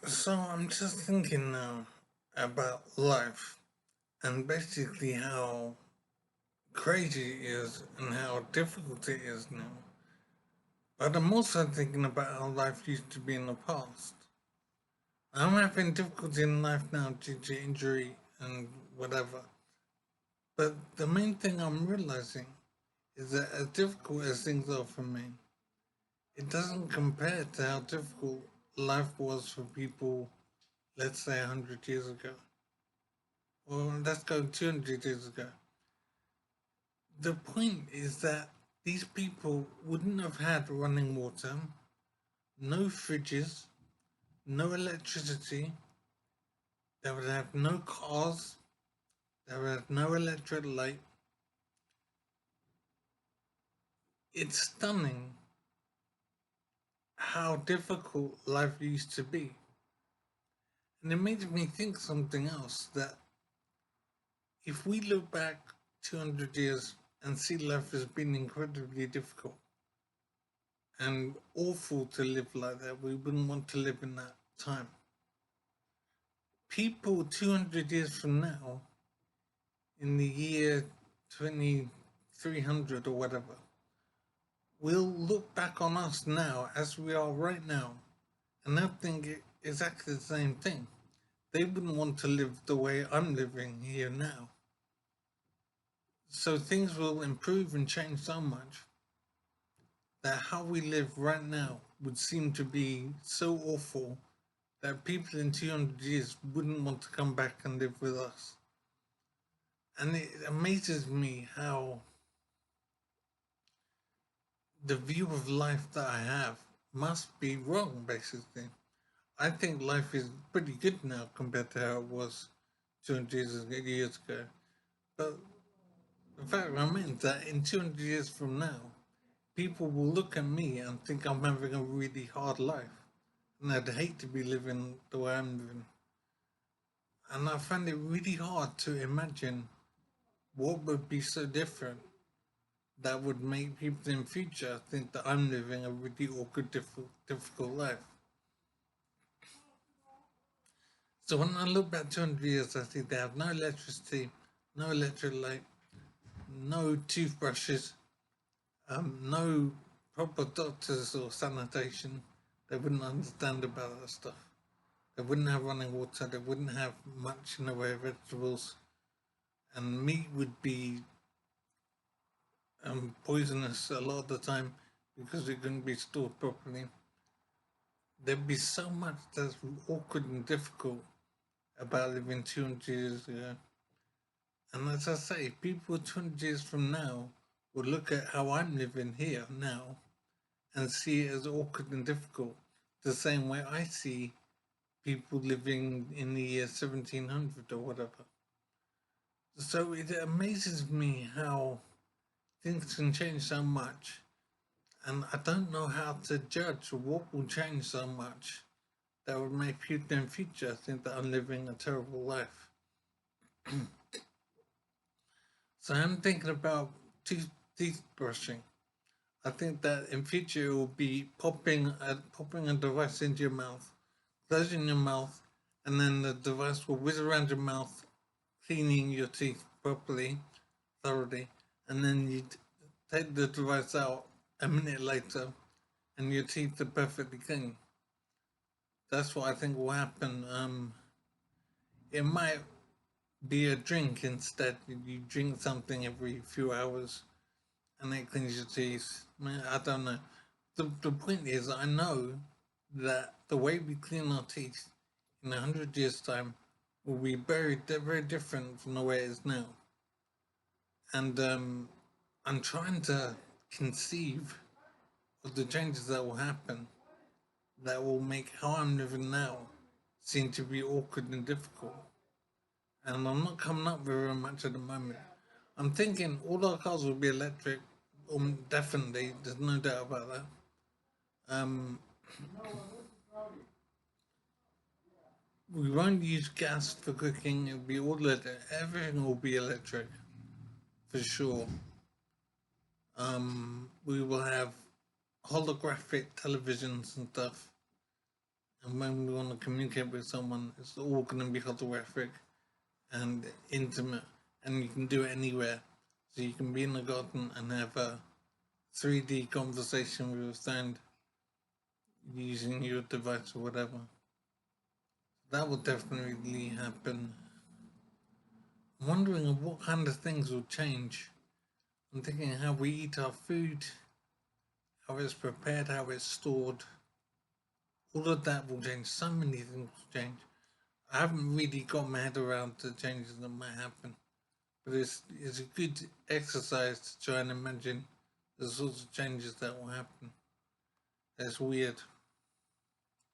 So I'm just thinking now about life and basically how crazy it is and how difficult it is now. But I'm also thinking about how life used to be in the past. I'm having difficulty in life now due to injury and whatever. But the main thing I'm realizing is that as difficult as things are for me, it doesn't compare to how difficult life was for people, let's say 100 years ago. Well, let's go 200 years ago. The point is that these people wouldn't have had running water, no fridges, no electricity, they would have no cars, they would have no electric light. It's stunning how difficult life used to be. And it made me think something else that if we look back 200 years and see life as being incredibly difficult and awful to live like that, we wouldn't want to live in that time. People 200 years from now, in the year 2300 or whatever, will look back on us now as we are right now and they'll think exactly the same thing. They wouldn't want to live the way I'm living here now. So things will improve and change so much that how we live right now would seem to be so awful that people in 200 years wouldn't want to come back and live with us. And it amazes me how the view of life that I have must be wrong, basically. I think life is pretty good now compared to how it was 200 years ago. But the fact remains that in 200 years from now, people will look at me and think I'm having a really hard life. And I'd hate to be living the way I'm living. And I find it really hard to imagine what would be so different that would make people in future think that I'm living a really awkward, difficult life. So when I look back 200 years, I see they have no electricity, no electric light, no toothbrushes, no proper doctors or sanitation. They wouldn't understand about that stuff. They wouldn't have running water. They wouldn't have much in the way of vegetables, and meat would be poisonous a lot of the time because it couldn't be stored properly. There'd be so much that's awkward and difficult about living 200 years ago. And as I say, people 200 years from now will look at how I'm living here now and see it as awkward and difficult, the same way I see people living in the year 1700 or whatever. So it amazes me how things can change so much, and I don't know how to judge what will change so much that would make people in future think that I'm living a terrible life. So I'm thinking about teeth brushing. I think that in future it will be popping a device into your mouth, closing your mouth, and then the device will whiz around your mouth, cleaning your teeth properly, thoroughly, and then you take the device out a minute later, and your teeth are perfectly clean. That's what I think will happen. It might be a drink instead. You drink something every few hours and it cleans your teeth. I don't know. The point is, I know that the way we clean our teeth in 100 years' time will be very different from the way it is now. And I'm trying to conceive of the changes that will happen that will make how I'm living now seem to be awkward and difficult. And I'm not coming up with very much at the moment. I'm thinking all our cars will be electric, definitely. There's no doubt about that. Um, we won't use gas for cooking. It'll be all electric. Everything will be electric, for sure. We will have holographic televisions and stuff. And when we want to communicate with someone, it's all going to be holographic and intimate, and you can do it anywhere. So you can be in the garden and have a 3D conversation with a friend using your device or whatever. That will definitely happen. I'm wondering what kind of things will change. I'm thinking how we eat our food, how it's prepared, how it's stored. All of that will change. So many things will change. I haven't really got my head around the changes that might happen, but it's a good exercise to try and imagine the sorts of changes that will happen. It's weird.